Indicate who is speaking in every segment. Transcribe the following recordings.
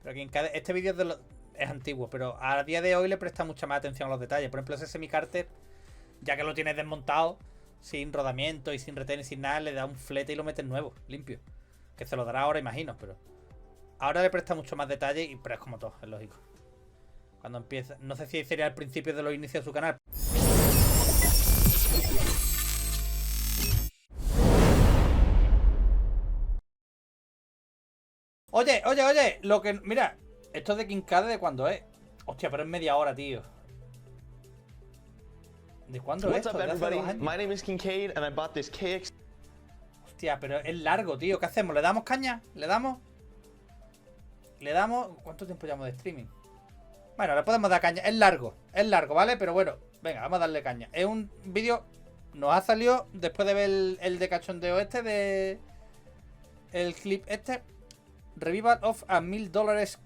Speaker 1: Pero Kincade, este vídeo es antiguo, pero a día de hoy le presta mucha más atención a los detalles. Por ejemplo, ese semicárter, ya que lo tienes desmontado, sin rodamiento y sin retén y sin nada, le da un flete y lo metes nuevo, limpio. Que se lo dará ahora, imagino, pero ahora le presta mucho más detalle, pero es como todo, es lógico. Cuando empieza, no sé si sería al principio de los inicios de su canal. Oye, lo que... Mira, esto de Kincade, ¿de cuándo es? Hostia, pero es media hora, tío. ¿De cuándo es esto? ¿De hace 2 años?
Speaker 2: My name is Kincade and I bought this KX.
Speaker 1: Hostia, pero es largo, tío. ¿Qué hacemos? ¿Le damos caña? ¿Le damos? ¿Le damos? ¿Cuánto tiempo llevamos de streaming? Bueno, le podemos dar caña. Es largo, ¿vale? Pero bueno, venga, vamos a darle caña. Es un vídeo... Nos ha salido después de ver el de cachondeo este, de... El clip este. Revival of a $1000.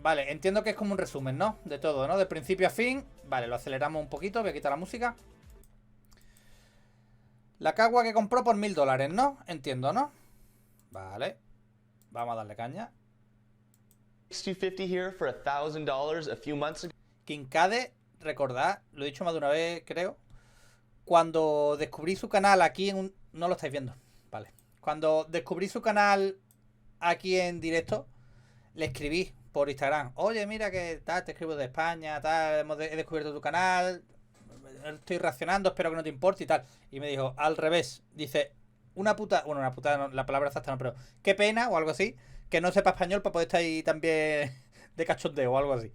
Speaker 1: Vale, entiendo que es como un resumen, ¿no? De todo, ¿no? De principio a fin. Vale, lo aceleramos un poquito. Voy a quitar la música. La cagua que compró por $1000, ¿no? Entiendo, ¿no? Vale. Vamos a darle caña.
Speaker 2: $250 here for $1,000 a few months ago.
Speaker 1: Kincade, recordad, lo he dicho más de una vez, creo. Cuando descubrí su canal aquí en un... No lo estáis viendo. Vale. Cuando descubrí su canal aquí en directo, le escribí por Instagram. Oye, mira que tal, te escribo de España, tal, he descubierto tu canal, estoy reaccionando, espero que no te importe y tal. Y me dijo, al revés, dice, una puta, bueno, una puta, no, la palabra exacta no, pero qué pena o algo así, que no sepa español para poder estar ahí también de cachondeo o algo así.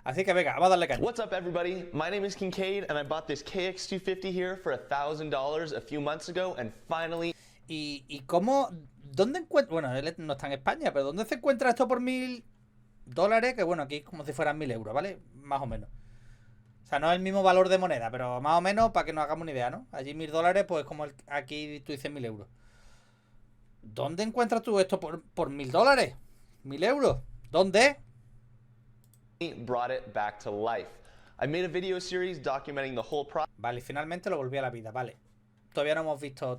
Speaker 1: Así que venga, vamos a darle caña.
Speaker 2: What's up, everybody? My name is Kincade and I bought this KX 250 here for $1,000 a few months ago and finally...
Speaker 1: ¿Y cómo? ¿Dónde encuentra? Bueno, él no está en España, pero ¿dónde se encuentra esto por $1000? Que bueno, aquí es como si fueran 1000 euros, ¿vale? Más o menos. O sea, no es el mismo valor de moneda, pero más o menos para que nos hagamos una idea, ¿no? Allí $1000, pues como aquí tú dices 1000 euros. ¿Dónde encuentras tú esto por $1000? ¿1000 euros? ¿Dónde?
Speaker 2: Brought it back to life. I made a video series documenting the whole process.
Speaker 1: Vale, finalmente lo volví a la vida, vale. Todavía no hemos visto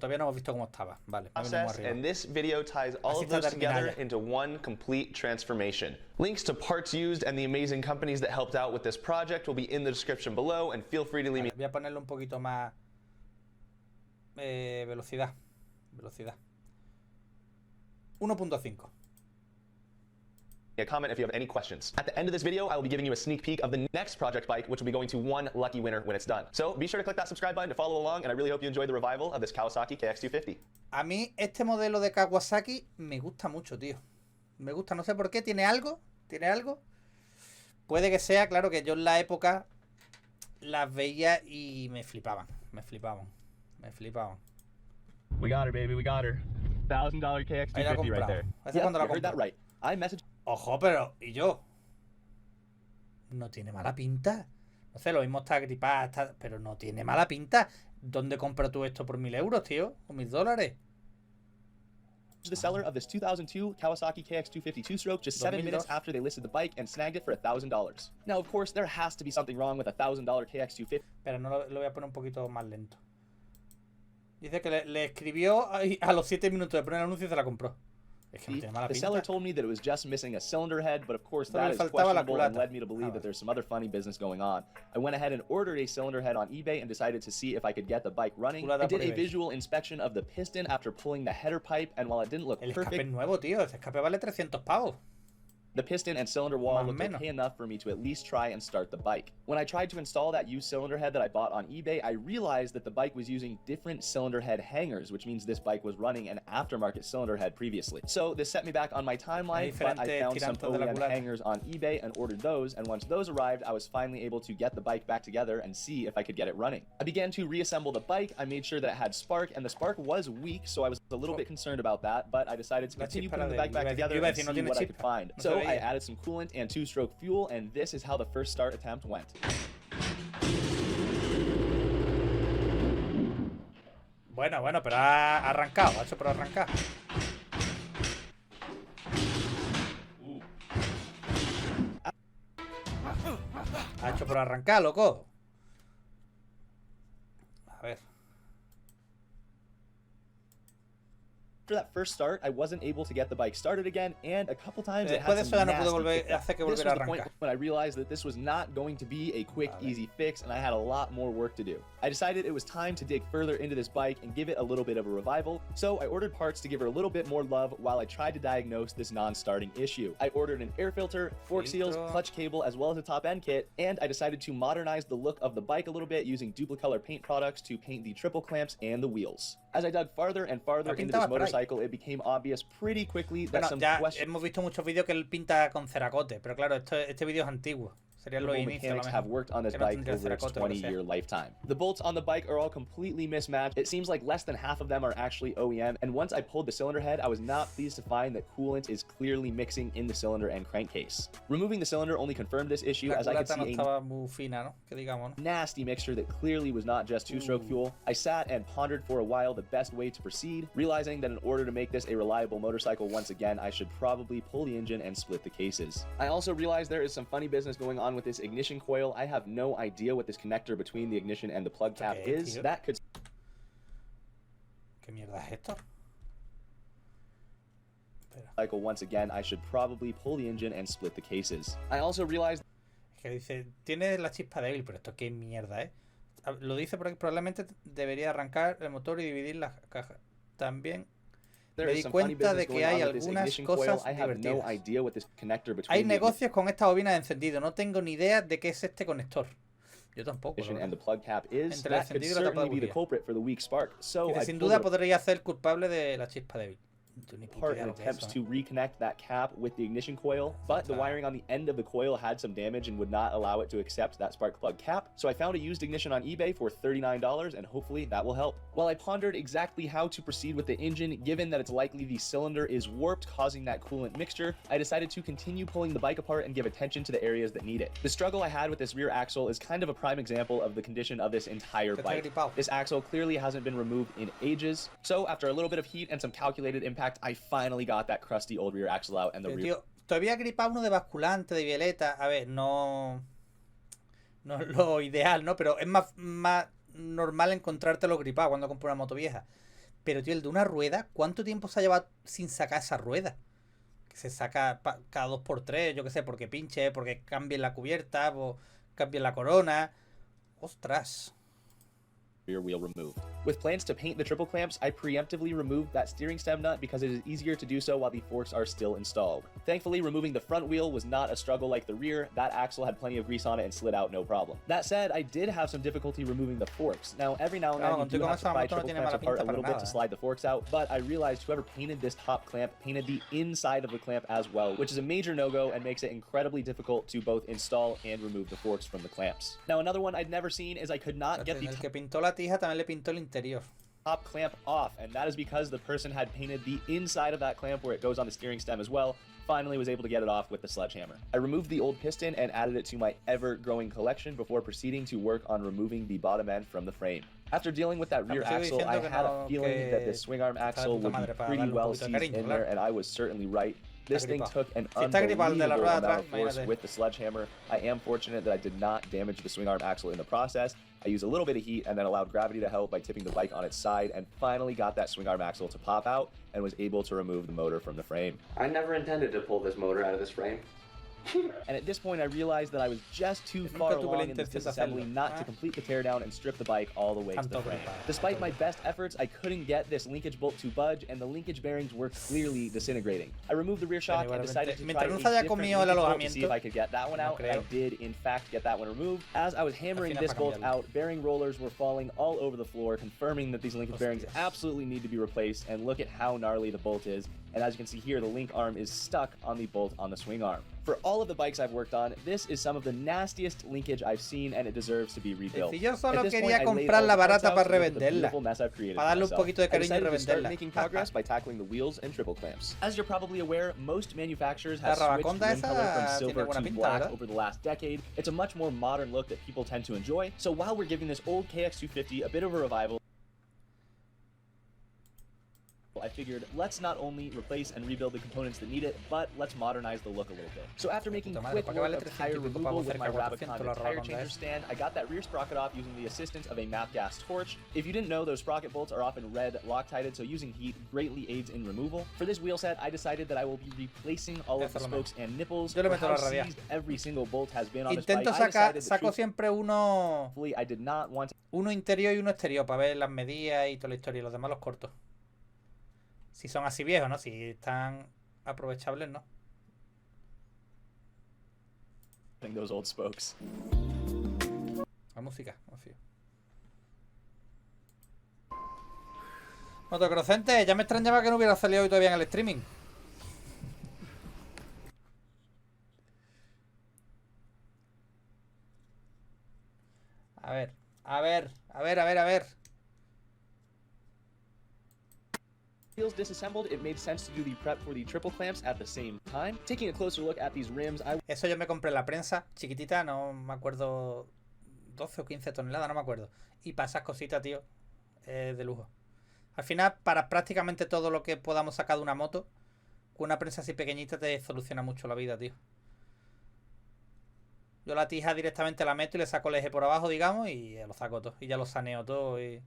Speaker 1: cómo estaba. Vale,
Speaker 2: And this video ties all of those together into one complete transformation. Links to parts used and the amazing companies that helped out with this project will be in the description below and feel free to leave me.
Speaker 1: Voy a ponerle un poquito más velocidad. 1.5.
Speaker 2: A comment if you have any questions. At the end of this video, I will be giving you a sneak peek of the next project bike, which will be going to one lucky winner when it's done. So be sure to click that subscribe button to follow along, and I really hope you enjoy the revival of this Kawasaki KX 250.
Speaker 1: A mí este modelo de Kawasaki me gusta mucho, tío. Me gusta, no sé por qué, tiene algo. Puede que sea, claro, que yo en la época las veía y me flipaban.
Speaker 3: We got her, baby, we got her. $1,000 KX 250 right there.
Speaker 1: Yeah, you
Speaker 3: heard that right. I messaged...
Speaker 1: Ojo, pero... ¿Y yo? No tiene mala pinta. No sé, lo mismo está gripada, pero no tiene mala pinta. ¿Dónde compras tú esto por 1000 euros, tío? ¿O $1000?
Speaker 3: The seller of this 2002 Kawasaki KX 250 two-stroke just 7 minutes after they listed the bike and snagged it for $1,000. Now, of course, there has to be something wrong with a $1,000 KX 250.
Speaker 1: Pero no lo voy a poner un poquito más lento. Dice que le escribió a los 7 minutos de poner el anuncio y se la compró. Es que no tiene mala
Speaker 3: pinta. The seller told me that it was just missing a cylinder head, but of course that is questionable and led me to believe that there's some other funny business going on. I went ahead and ordered a cylinder head on eBay and decided to see if I could get the bike running. I did a visual inspection of the piston after pulling the header pipe, and while it didn't look perfect...
Speaker 1: El escape es nuevo, tío. Ese escape vale 300 pavos.
Speaker 3: The piston and cylinder wall looked okay enough for me to at least try and start the bike. When I tried to install that used cylinder head that I bought on eBay, I realized that the bike was using different cylinder head hangers, which means this bike was running an aftermarket cylinder head previously. So this set me back on my timeline, but I found some OEM hangers on eBay and ordered those, and once those arrived, I was finally able to get the bike back together and see if I could get it running. I began to reassemble the bike. I made sure that it had spark, and the spark was weak, so I was a little bit concerned about that, but I decided to continue putting the bike back together and see what I could find. So I added some coolant and two-stroke fuel, and this is how the first start attempt went.
Speaker 1: Bueno, pero ha arrancado, ha hecho por arrancar. Ha hecho por arrancar, loco. A ver.
Speaker 3: After that first start, I wasn't able to get the bike started again, and a couple times it
Speaker 1: Después de
Speaker 3: had
Speaker 1: eso ya
Speaker 3: some
Speaker 1: no pude
Speaker 3: nasty
Speaker 1: volver,
Speaker 3: kickbacks.
Speaker 1: hacer que
Speaker 3: This was
Speaker 1: volviera a
Speaker 3: the point
Speaker 1: arrancar.
Speaker 3: when I realized that this was not going to be a quick, easy fix, and I had a lot more work to do. I decided it was time to dig further into this bike and give it a little bit of a revival, so I ordered parts to give her a little bit more love while I tried to diagnose this non-starting issue. I ordered an air filter, fork seals, clutch cable, as well as a top end kit, and I decided to modernize the look of the bike a little bit using duplicolor paint products to paint the triple clamps and the wheels. As I dug farther and farther into this motorcycle, it became obvious pretty quickly that some questions
Speaker 1: hemos visto muchos vídeos que él pinta con ceracote, pero claro, este vídeo es antiguo.
Speaker 3: Mechanics have worked on this bike over its 20-year lifetime. The bolts on the bike are all completely mismatched. It seems like less than half of them are actually OEM, and once I pulled the cylinder head, I was not pleased to find that coolant is clearly mixing in the cylinder and crankcase. Removing the cylinder only confirmed this issue, as I could see a nasty mixture that clearly was not just two-stroke fuel. I sat and pondered for a while the best way to proceed, realizing that in order to make this a reliable motorcycle once again, I should probably pull the engine and split the cases. I also realized there is some funny business going on with this ignition coil. I have no idea what this connector between the ignition and the plug cap is. That could...
Speaker 1: ¿Qué mierda es esto?
Speaker 3: Cycle once again, I should probably pull the engine and split the cases. I also realized...
Speaker 1: Que dice, tiene la chispa débil, pero esto qué mierda, ¿eh? Lo dice porque probablemente debería arrancar el motor y dividir las cajas. También me di cuenta de que hay algunas cosas divertidas. Hay negocios con esta bobina de encendido. No tengo ni idea de qué es este conector. Yo tampoco. Entre el encendido y la tapa de bujía. Sin duda podría ser culpable de la chispa débil.
Speaker 3: Part in attempts to reconnect that cap with the ignition coil, but the wiring on the end of the coil had some damage and would not allow it to accept that spark plug cap, so I found a used ignition on eBay for $39, and hopefully that will help. While I pondered exactly how to proceed with the engine, given that it's likely the cylinder is warped, causing that coolant mixture, I decided to continue pulling the bike apart and give attention to the areas that need it. The struggle I had with this rear axle is kind of a prime example of the condition of this entire bike. This axle clearly hasn't been removed in ages, so after a little bit of heat and some calculated impact, I finally got that crusty old rear axle out and the rear...
Speaker 1: Tío, todavía gripado uno de basculante, de violeta. A ver, no es lo ideal, ¿no? Pero es más normal encontrártelo gripado cuando compras una moto vieja. Pero, tío, el de una rueda, ¿cuánto tiempo se ha llevado sin sacar esa rueda? Que se saca cada 2x3, yo qué sé, porque pinche, porque cambien la cubierta, o cambien la corona. Ostras.
Speaker 3: Rear wheel removed. With plans to paint the triple clamps, I preemptively removed that steering stem nut because it is easier to do so while the forks are still installed. Thankfully, removing the front wheel was not a struggle like the rear. That axle had plenty of grease on it and slid out no problem. That said, I did have some difficulty removing the forks. Now, every now and then you do have to pry triple clamps apart a little bit to slide the forks out, but I realized whoever painted this top clamp painted the inside of the clamp as well, which is a major no-go and makes it incredibly difficult to both install and remove the forks from the clamps. Now, another one I'd never seen is I could not get the...
Speaker 1: El que pintó la tija también le pintó el interior.
Speaker 3: Top clamp off, and that is because the person had painted the inside of that clamp where it goes on the steering stem as well. Finally was able to get it off with the sledgehammer. I removed the old piston and added it to my ever-growing collection before proceeding to work on removing the bottom end from the frame. After dealing with that rear axle, I had a feeling that this swing arm axle would be pretty well seized in there, and I was certainly right. This thing took an unbelievable amount of force with the sledgehammer. I am fortunate that I did not damage the swing arm axle in the process. I used a little bit of heat and then allowed gravity to help by tipping the bike on its side and finally got that swing arm axle to pop out and was able to remove the motor from the frame.
Speaker 4: I never intended to pull this motor out of this frame.
Speaker 3: And at this point, I realized that I was just too far along in this disassembly not to complete the teardown and strip the bike all the way to the frame. Despite my best efforts, I couldn't get this linkage bolt to budge, and the linkage bearings were clearly disintegrating. I removed the rear shock and decided to try a different linkage bolt to see if I could get that one out, and I did, in fact, get that one removed. As I was hammering this bolt out, bearing rollers were falling all over the floor, confirming that these linkage bearings absolutely need to be replaced, and look at how gnarly the bolt is. And as you can see here, the link arm is stuck on the bolt on the swing arm. For all of the bikes I've worked on, this is some of the nastiest linkage I've seen, and it deserves to be rebuilt.
Speaker 1: Yo solo quería comprarla barata para revenderla, para darle un poquito de cariño y revenderla.
Speaker 3: Making progress by tackling the wheels and triple clamps. As you're probably aware, most manufacturers have switched rim color from silver to black over the last decade. It's a much more modern look that people tend to enjoy. So while we're giving this old KX250 a bit of a revival, I figured let's not only replace and rebuild the components that need it, but let's modernize the look a little bit. So after making quick work of tire removal with my Rapid tire changer stand, I got that rear sprocket off using the assistance of a MAP gas torch. If you didn't know, those sprocket bolts are often red Loctited, so using heat greatly aids in removal. For this wheel set, I decided that I will be replacing all of the spokes and nipples. For how seized every single bolt has been on this bike,
Speaker 1: saco siempre uno
Speaker 3: I did not want
Speaker 1: uno interior y uno exterior para ver las medidas y toda la historia. Los demás los corto. Si son así viejos, ¿no? Si están aprovechables, ¿no?
Speaker 3: those old spokes.
Speaker 1: La música, confío. Motocrocente, ya me extrañaba que no hubiera salido hoy todavía en el streaming. A ver.
Speaker 3: Wheels disassembled, it made sense to do the prep for the triple clamps at the same time. Taking a closer look at these rims,
Speaker 1: Eso yo me compré la prensa chiquitita, no me acuerdo, 12 o 15 toneladas, no me acuerdo. Y para esas cositas, tío, de lujo. Al final, para prácticamente todo lo que podamos sacar de una moto, con una prensa así pequeñita te soluciona mucho la vida, tío. Yo la tija directamente la meto y le saco el eje por abajo, digamos, y lo saco todo. Y ya lo saneo todo y...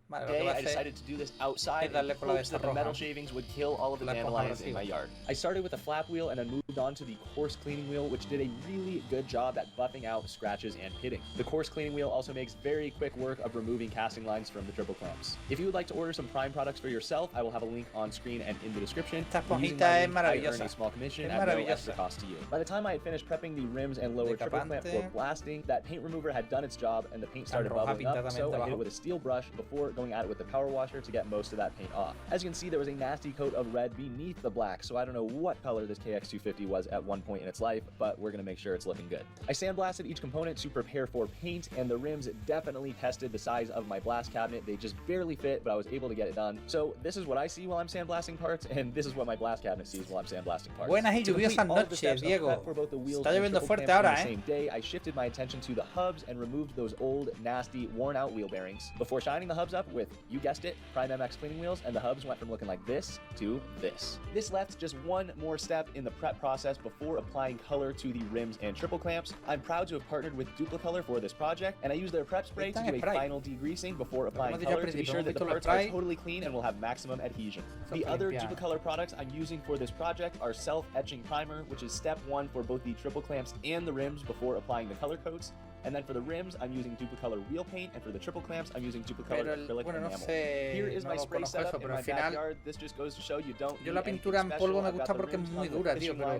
Speaker 1: Vale,
Speaker 3: I decided to do this outside in hopes that the metal shavings would kill all of the dandelions in my yard. I started with the flap wheel and then moved on to the coarse cleaning wheel, which did a really good job at buffing out scratches and pitting. The coarse cleaning wheel also makes very quick work of removing casting lines from the triple clamps. If you would like to order some Prime products for yourself, I will have a link on screen and in the description.
Speaker 1: Esta esponjita es maravillosa.
Speaker 3: I earn a small commission at no extra cost to you. By the time I had finished prepping the rims and lower triple clamp for blasting, that paint remover had done its job and the paint started bubbling up, so I hit it with a steel brush before going at it with the power washer to get most of that paint off. As you can see, there was a nasty coat of red beneath the black, so I don't know what color this KX250 was at one point in its life, but we're gonna make sure it's looking good. I sandblasted each component to prepare for paint, and the rims definitely tested the size of my blast cabinet. They just barely fit, but I was able to get it done. So this is what I see while I'm sandblasting parts, and this is what my blast cabinet sees while I'm sandblasting parts.
Speaker 1: Buenas y lluviosas noches, Diego. Está lloviendo fuerte ahora,
Speaker 3: the same day, I shifted my attention to the hubs and removed those old, nasty, worn-out wheel bearings before shining the hubs up with, you guessed it, Prime MX cleaning wheels, and the hubs went from looking like this to this. This left just one more step in the prep process before applying color to the rims and triple clamps. I'm proud to have partnered with Duplicolor for this project, and I used their prep spray to do a final degreasing before applying color to be sure that the parts are totally clean and will have maximum adhesion. The other Duplicolor products I'm using for this project are self-etching primer, which is step one for both the triple clamps and the rims before applying the color coats. And then for the rims, I'm using Duplicolor wheel paint, and for the triple clamps, I'm using Duplicolor acrylic enamel. Here is my spray setup in my backyard. This just goes to show you don't
Speaker 1: yo la pintura en polvo me gusta porque es muy dura, tío, pero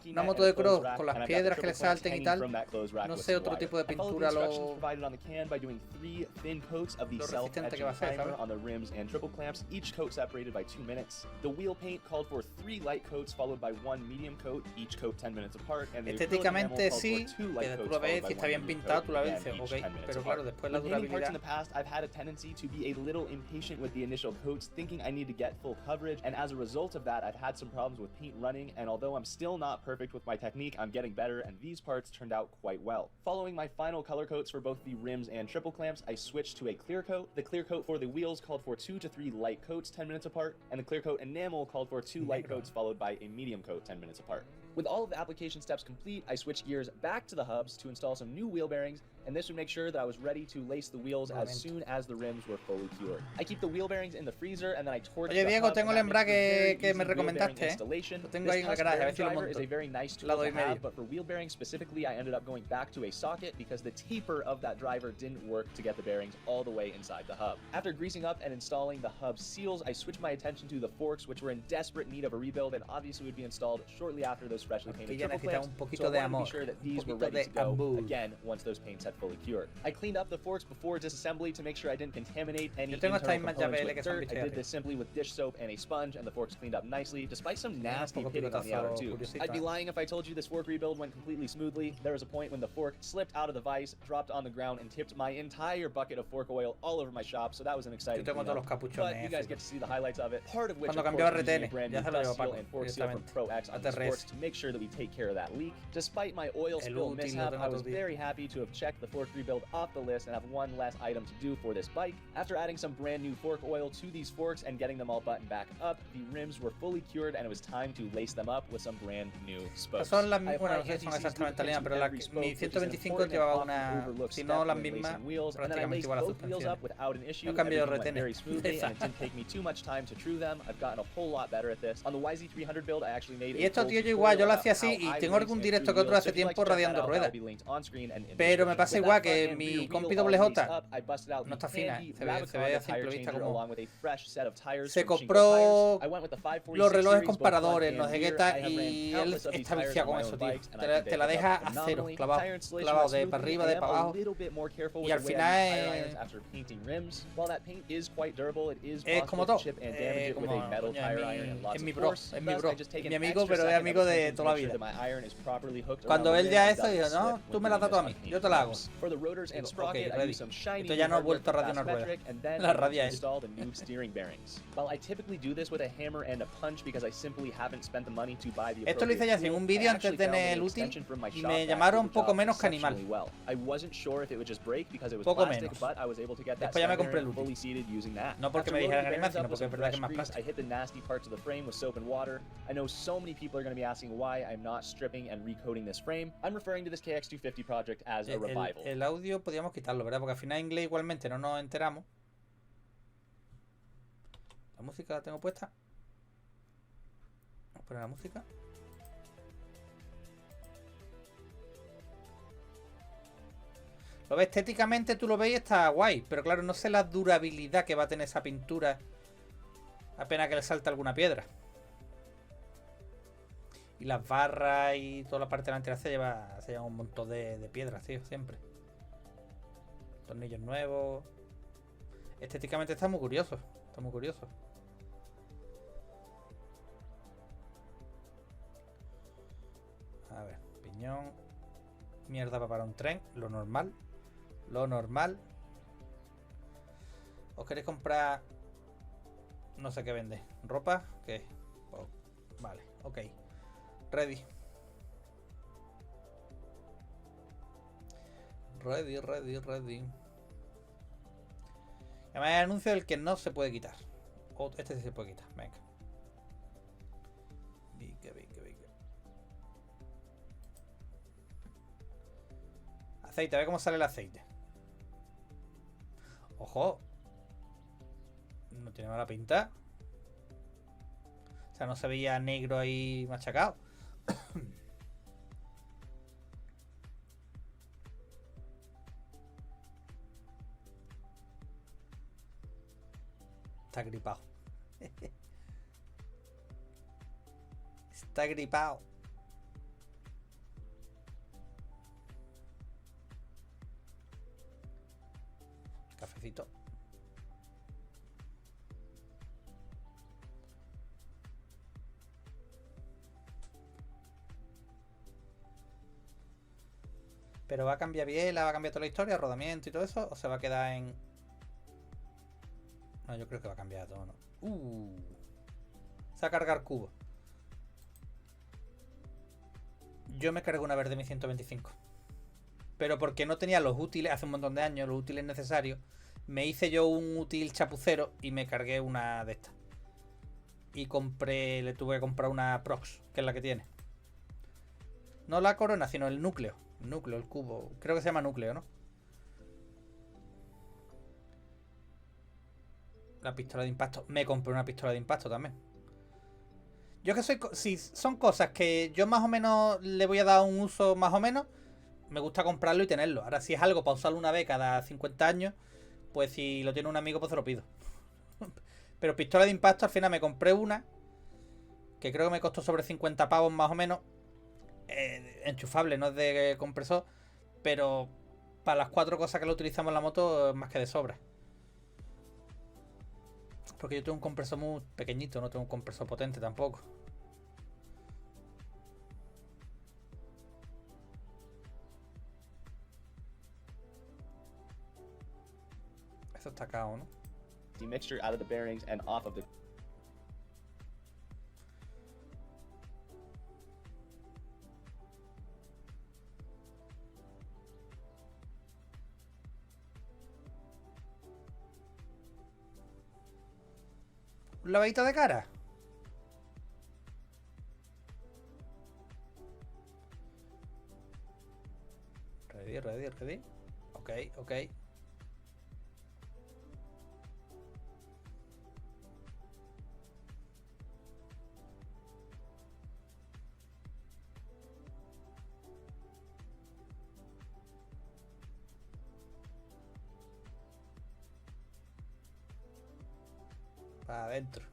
Speaker 1: una moto de cross con las piedras que le salten y tal, no sé otro tipo de pintura lo resistente que va a ser, ¿sabes?
Speaker 3: On the rims and triple clamps, each coat separated by 2 minutes. The wheel paint called for 3 light coats followed by 1 medium coat, each coat 10 minutes apart, and the
Speaker 1: estéticamente sí, que tú lo ves y está bien pintado, tú la ves y dices, ok, pero claro, después la durabilidad.
Speaker 3: In the past, I've had a tendency to be a little impatient with the initial coats, thinking I need to get full coverage, and as a result of that, I've had some problems with paint running, and although I'm still not perfect with my technique, I'm getting better, and these parts turned out quite well. Following my final color coats for both the rims and triple clamps, I switched to a clear coat. The clear coat for the wheels called for 2 to 3 light coats 10 minutes apart, and the clear coat enamel called for 2 light coats followed by a medium coat 10 minutes apart. With all of the application steps complete, I switched gears back to the hubs to install some new wheel bearings, and this would make sure that I was ready to lace the wheels as soon as the rims were fully cured. I keep the wheel bearings in the freezer, and then I torch
Speaker 1: Oye,
Speaker 3: the
Speaker 1: Diego,
Speaker 3: hub,
Speaker 1: tengo el embrague que me recomendaste,
Speaker 3: Lo
Speaker 1: tengo ahí en el garaje, a ver si lo monto.
Speaker 3: Is a very nice tool to have, but for wheel bearings specifically, I ended up going back to a socket because the taper of that driver didn't work to get the bearings all the way inside the hub. After greasing up and installing the hub seals, I switched my attention to the forks, which were in desperate need of a rebuild and obviously would be installed shortly after those freshly painted triple clamps, so I wanted to be sure that these were ready to go again once those paints had fully cured. I cleaned up the forks before disassembly to make sure I didn't contaminate any internal components with dirt. I did this simply with dish soap and a sponge, and the forks cleaned up nicely, despite some nasty pitting on the outer tubes. I'd be lying if I told you this fork rebuild went completely smoothly. There was a point when the fork slipped out of the vise, dropped on the ground, and tipped my entire bucket of fork oil all over my shop, so that was an exciting cleanup. But you guys get to see the highlights of it, part of which, of course, is using a brand new dust seal and fork seal from Pro X on these forks to make sure that we take care of that leak. Despite my oil spill mishap, I was very happy to have checked the fork rebuild off the list and have one less item to do for this bike. After adding some brand new fork oil to these forks and getting them all buttoned back up, the rims were fully cured and it was time to lace them up with some brand new spokes.
Speaker 1: Son las mismas, bueno, no sé si son exactamente las mismas, pero mi 125 llevaba una, si no las mismas, prácticamente igual a la suspensión. No cambio de retenes. Y esto, tío, yo igual, yo lo hacía así y tengo algún directo que otro hace tiempo radiando ruedas. Pero me pasa igual que mi compi doble J no está fina, se ve a simple vista como... Se compró los relojes comparadores, no sé qué tal, y él está viciado con eso, tío. Te la deja a cero, clavado de para arriba, de para abajo. Y al final es como todo. Es mi bro, es mi amigo, pero es amigo de toda la vida. Cuando él ya eso, dijo, no, tú me la das a mí, yo te la hago. Ok, ready. Esto ya no he vuelto a radiar una rueda. La radia es. Esto lo hice ya en un vídeo antes de tener el útil y me llamaron poco menos que animal. Poco menos. Después ya me compré el útil. No porque me dijeran animal, sino porque es verdad que es más plástico.
Speaker 3: I know so many people are going to be asking why I'm not stripping and recoating this frame. I'm referring to this KX250 project as a revival.
Speaker 1: El audio podríamos quitarlo, ¿verdad? Porque al final en inglés igualmente no nos enteramos. La música la tengo puesta. Vamos a poner la música. Lo ves, estéticamente tú lo ves y está guay, pero claro, no sé la durabilidad que va a tener esa pintura apenas que le salte alguna piedra. Y las barras y toda la parte delantera se lleva un montón de piedras, tío, siempre. Tornillos nuevos. Estéticamente está muy curioso. Está muy curioso. A ver, piñón. Mierda para un tren. Lo normal. Lo normal. ¿Os queréis comprar? No sé qué vende. ¿Ropa? ¿Qué? Oh, vale, ok. Ready. Ready. Además el anuncio del que no se puede quitar. Este sí se puede quitar. Venga. Venga. Aceite, a ver cómo sale el aceite. Ojo. No tiene mala pinta. O sea, no se veía negro ahí machacado. Está gripado. Está gripado. Cafecito. Pero va a cambiar biela, va a cambiar toda la historia, rodamiento y todo eso, o se va a quedar en... No, yo creo que va a cambiar todo, ¿no? Se va a cargar cubo. Yo me cargué una vez de mi 125. Pero porque no tenía los útiles, hace un montón de años, los útiles necesarios. Me hice yo un útil chapucero y me cargué una de estas. Y le tuve que comprar una Prox, que es la que tiene. No la corona, sino el núcleo. El cubo. Creo que se llama núcleo, ¿no? La pistola de impacto. Me compré una pistola de impacto también. Yo que soy... Si son cosas que yo más o menos le voy a dar un uso más o menos, me gusta comprarlo y tenerlo. Ahora, si es algo para usarlo una vez cada 50 años, pues si lo tiene un amigo, pues se lo pido. Pero pistola de impacto, al final me compré una, que creo que me costó sobre 50 pavos más o menos. Enchufable, no es de compresor, pero para las 4 cosas que lo utilizamos en la moto es más que de sobra. Porque yo tengo un compresor muy pequeñito, no tengo un compresor potente tampoco. Eso está cao, ¿no?
Speaker 3: The mixture out of the bearings and off of the...
Speaker 1: ¿Un lavadito de cara? Ready. Ok. Para adentro.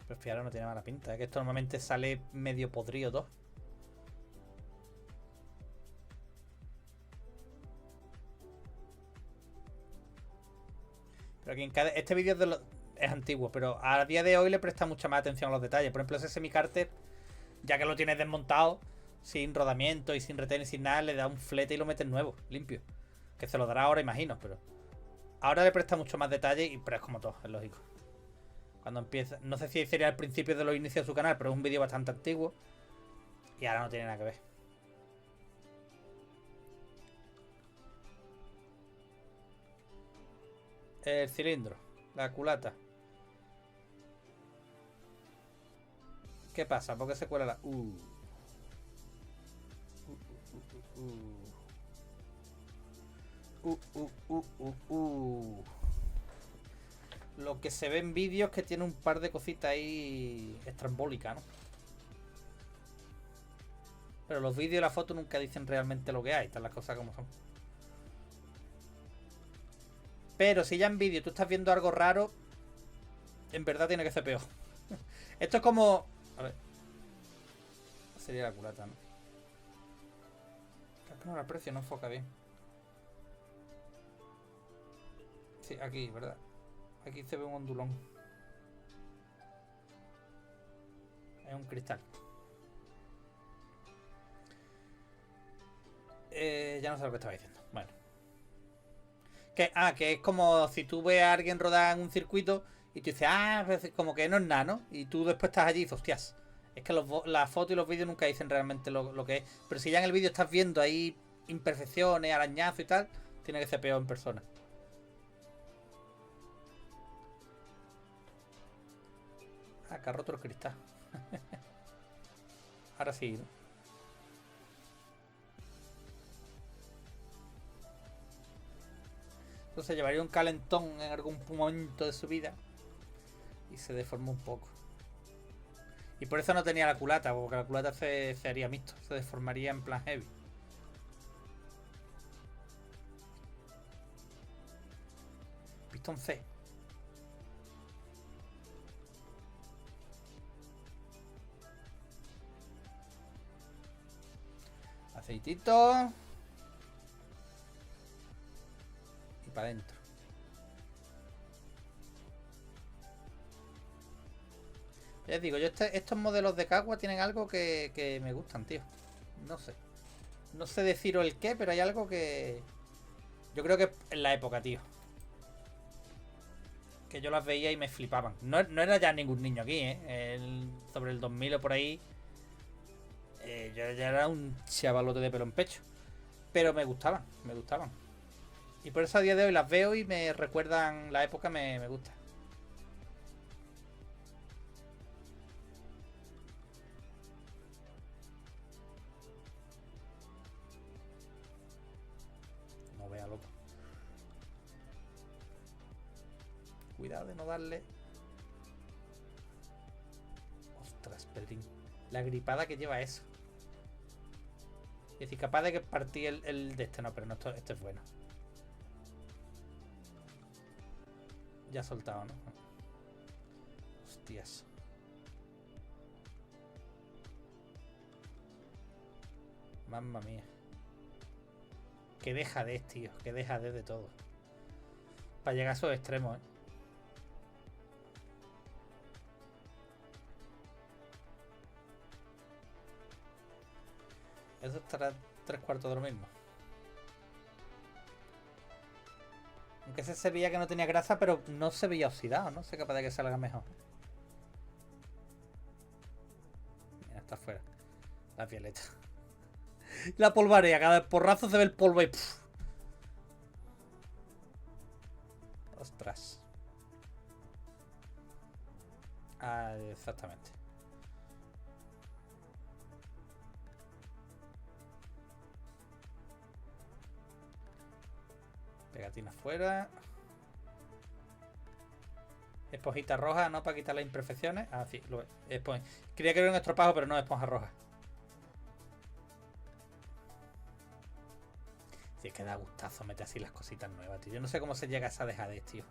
Speaker 1: Pero fíjate, no tiene mala pinta, que esto normalmente sale medio podrido todo. Pero Kincade, este vídeo es antiguo, pero a día de hoy le presta mucha más atención a los detalles. Por ejemplo, ese semicárter, ya que lo tienes desmontado, sin rodamiento y sin retén y sin nada, le da un flete y lo metes nuevo, limpio. Que se lo dará ahora, imagino, pero ahora le presta mucho más detalle, pero es como todo, es lógico. Cuando empieza, no sé si sería al principio de los inicios de su canal, pero es un vídeo bastante antiguo y ahora no tiene nada que ver. El cilindro, la culata. ¿Qué pasa? ¿Por qué se cuela la...? Lo que se ve en vídeos que tiene un par de cositas ahí estrambólicas, ¿no? Pero los vídeos y la foto nunca dicen realmente lo que hay. Están las cosas como son. Pero si ya en vídeo tú estás viendo algo raro, en verdad tiene que ser peor. Esto es como... A ver. Sería la culata, ¿no? Es que no la aprecio, no enfoca bien. Sí, aquí, ¿verdad? Aquí se ve un ondulón. Es un cristal. Ya no sé lo que estaba diciendo. Bueno. Que es como si tú ves a alguien rodar en un circuito y tú dices, pues como que no es nada, ¿no? Y tú después estás allí y dices, hostias. Es que las fotos y los vídeos nunca dicen realmente lo que es. Pero si ya en el vídeo estás viendo ahí imperfecciones, arañazos y tal, tiene que ser peor en persona. Que ha roto el cristal. Ahora sí, ¿no? Entonces llevaría un calentón en algún momento de su vida y se deformó un poco. Y por eso no tenía la culata, porque la culata se haría mixto, se deformaría en plan heavy. Pistón C. Aceitito. Y para adentro. Ya digo, yo estos modelos de Kawa tienen algo que me gustan, tío. No sé. No sé deciros el qué, pero hay algo que... Yo creo que en la época, tío. Que yo las veía y me flipaban. No era ya ningún niño aquí, ¿eh? Sobre el 2000 o por ahí... yo ya era un chavalote de pelo en pecho. Pero me gustaban, me gustaban. Y por eso a día de hoy las veo y me recuerdan la época, me gusta. No vea, loco. Cuidado de no darle. Ostras, Pedrín. La gripada que lleva eso. Es decir, capaz de que partí el de este, no, pero no, este es bueno. Ya ha soltado, ¿no? Hostias. Mamma mía. Que deja de, tío. Que deja de todo. Para llegar a esos extremos, ¿eh? Eso estará 3/4 de lo mismo. Aunque ese se veía que no tenía grasa, pero no se veía oxidado, ¿no? Sé capaz de que salga mejor. Mira, está afuera. La violeta. La polvarea, cada porrazo se ve el polvo y... ¡puf! Ostras. Ah, exactamente. Pegatina fuera. Esponjita roja, ¿no? Para quitar las imperfecciones. Ah, sí, lo es. Creía que era un estropajo, pero no, esponja roja. Sí, es que da gustazo meter así las cositas nuevas, tío. Yo no sé cómo se llega a esa dejadez, tío.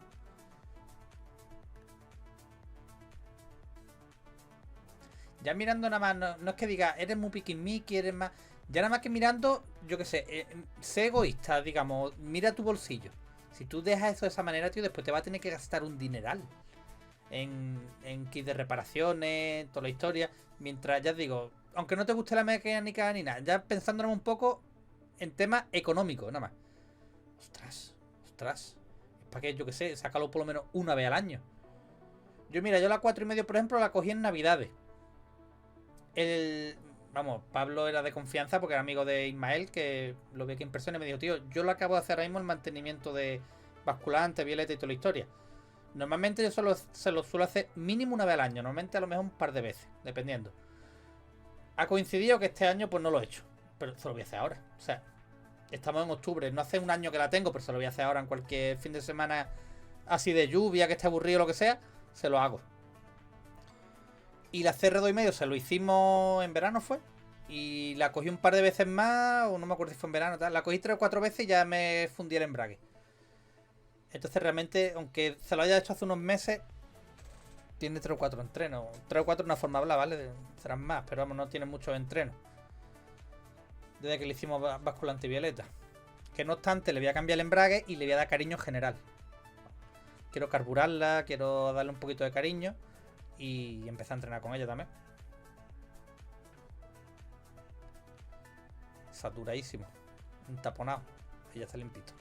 Speaker 1: Ya mirando nada más, no es que diga, eres muy piquismiqui, eres más... Ya nada más que mirando, yo qué sé, sé egoísta, digamos, mira tu bolsillo. Si tú dejas eso de esa manera, tío, después te va a tener que gastar un dineral en kit de reparaciones, toda la historia. Mientras, ya digo, aunque no te guste la mecánica ni nada, ya pensándolo un poco en temas económicos, nada más. Ostras, ostras. Es para que, yo qué sé, sácalo por lo menos una vez al año. Mira, yo la 4,5, por ejemplo, la cogí en Navidades. Vamos, Pablo era de confianza porque era amigo de Ismael, que lo vi aquí en persona y me dijo, tío, yo lo acabo de hacer ahora mismo el mantenimiento de basculante, violeta y toda la historia. Normalmente yo se lo suelo hacer mínimo una vez al año, normalmente a lo mejor un par de veces, dependiendo. Ha coincidido que este año pues no lo he hecho, pero se lo voy a hacer ahora. O sea, estamos en octubre, no hace un año que la tengo, pero se lo voy a hacer ahora en cualquier fin de semana así de lluvia, que esté aburrido o lo que sea, se lo hago. Y la CR2,5 se lo hicimos en verano, fue. Y la cogí un par de veces más, o no me acuerdo si fue en verano, tal. La cogí 3 o 4 veces y ya me fundí el embrague. Entonces realmente, aunque se lo haya hecho hace unos meses, tiene 3 o 4 entrenos. 3 o 4 una forma hablar, ¿vale? Serán más, pero vamos, no tiene muchos entrenos. Desde que le hicimos basculante violeta. Que no obstante, le voy a cambiar el embrague y le voy a dar cariño general. Quiero carburarla, quiero darle un poquito de cariño. Y empecé a entrenar con ella también. Saturadísimo. Un taponado. Y ya está limpito.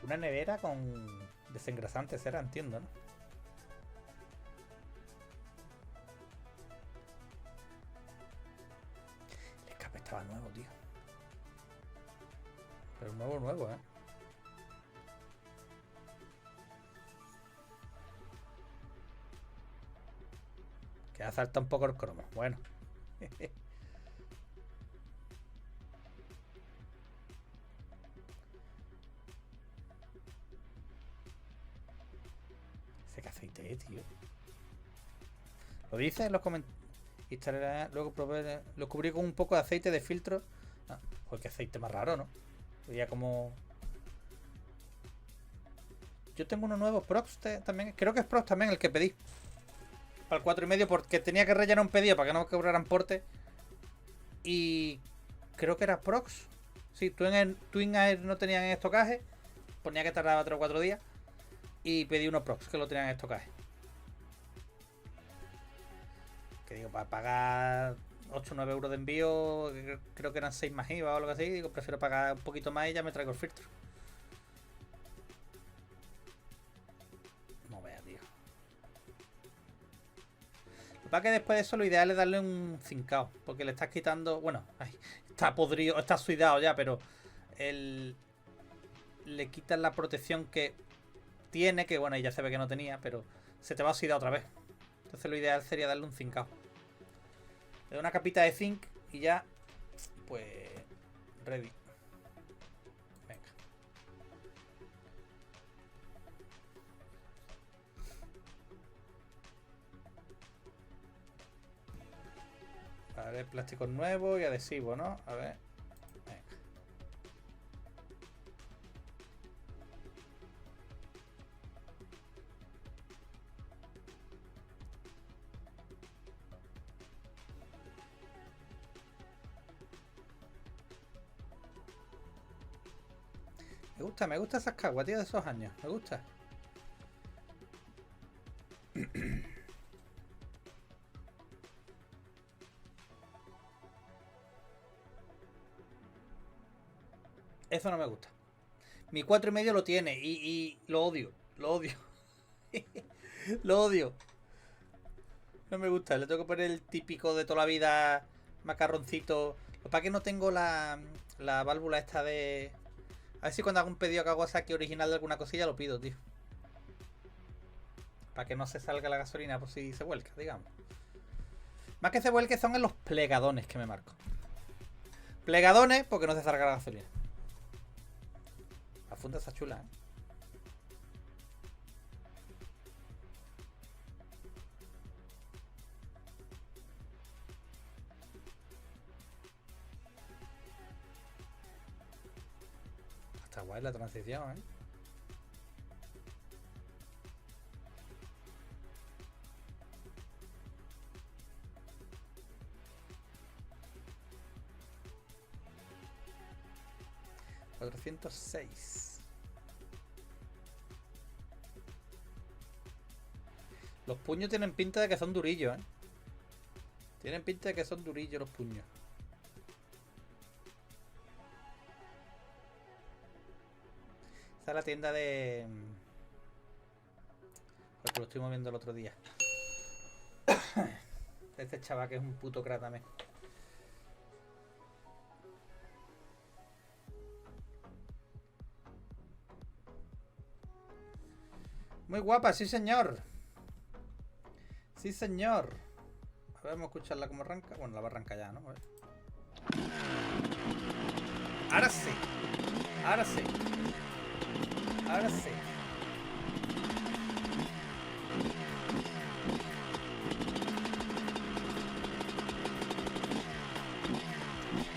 Speaker 1: Una nevera con desengrasantes era, entiendo, ¿no? El escape estaba nuevo, tío. Pero nuevo, ¿eh? Que salta un poco el cromo. Bueno. ¿Qué aceite, tío? Lo dice en los comentarios. Luego probé, lo cubrí con un poco de aceite de filtro. Ah, joder, qué aceite más raro, ¿no? Veía como... Yo tengo uno nuevo, Prox también. Creo que es Prox también el que pedí. Para el 4,5 porque tenía que rellenar un pedido para que no me cobraran porte. Y creo que era Prox. Sí, Twin Air no tenían en estocaje. Ponía que tardaba 3 o 4 días. Y pedí unos Prox que lo tenían en estocaje. Que digo, para pagar 8 o 9 euros de envío, creo que eran 6 más IVA o algo así. Digo, prefiero pagar un poquito más y ya me traigo el filtro. No veas, tío. Lo que pasa es que después de eso lo ideal es darle un cincao. Porque le estás quitando... Bueno, está podrido, está suidado ya, pero... Le quitas la protección que tiene, que bueno, ya se ve que no tenía, pero se te va a oxidar otra vez. Entonces lo ideal sería darle un cincao. Le doy una capita de zinc y ya, pues, ready. Venga. Vale, plástico nuevo y adhesivo, ¿no? A ver. Venga. Me gusta esas caguas, tío, de esos años. Me gusta. Eso no me gusta. Mi 4,5 lo tiene y lo odio. Lo odio. Lo odio. No me gusta. Le tengo que poner el típico de toda la vida macarroncito. Lo que pasa es que no tengo la válvula esta de... A ver si cuando hago un pedido a Kawasaki original de alguna cosilla lo pido, tío. Para que no se salga la gasolina por si se vuelca, digamos. Más que se vuelque son en los plegadones que me marco. Plegadones porque no se salga la gasolina. La funda está chula, ¿eh? Está guay la transición, ¿eh? $406. Los puños tienen pinta de que son durillos, ¿eh? Tienen pinta de que son durillos los puños. Esta es la tienda de... Porque lo estuvimos viendo el otro día. Este chaval que es un puto crack también. Muy guapa, sí señor. Sí señor. A ver, vamos a escucharla como arranca. Bueno, la va a arrancar ya, ¿no? A ver. Ahora sí. Ahora sí. Ahora sí.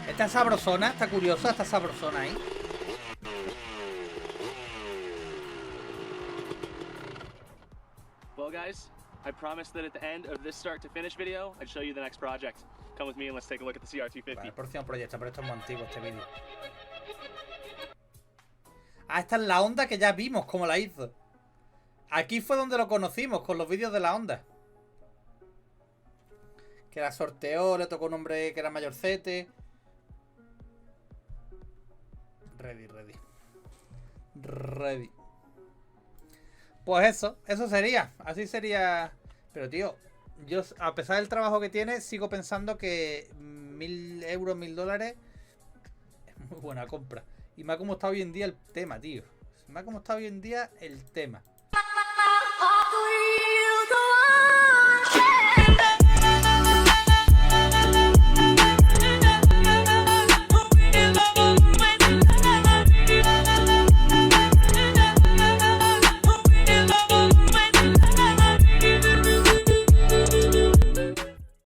Speaker 1: Está sabrosona, está curiosa, está sabrosona ahí.
Speaker 5: Well, guys, I promised that at the end of this start to finish video, I'd show you the next project. Come with me and let's take a look at the CR250.
Speaker 1: Vale, el próximo proyecto, pero esto es muy antiguo, este vídeo. Ah, esta es la Honda que ya vimos cómo la hizo. Aquí fue donde lo conocimos, con los vídeos de la Honda. Que la sorteó, le tocó un hombre que era mayorcete. Ready, ready. Ready. Pues eso sería. Así sería. Pero tío, yo a pesar del trabajo que tiene, sigo pensando que 1.000 euros, $1.000 es muy buena compra. Y más como está hoy en día el tema, tío. Más como está hoy en día el tema.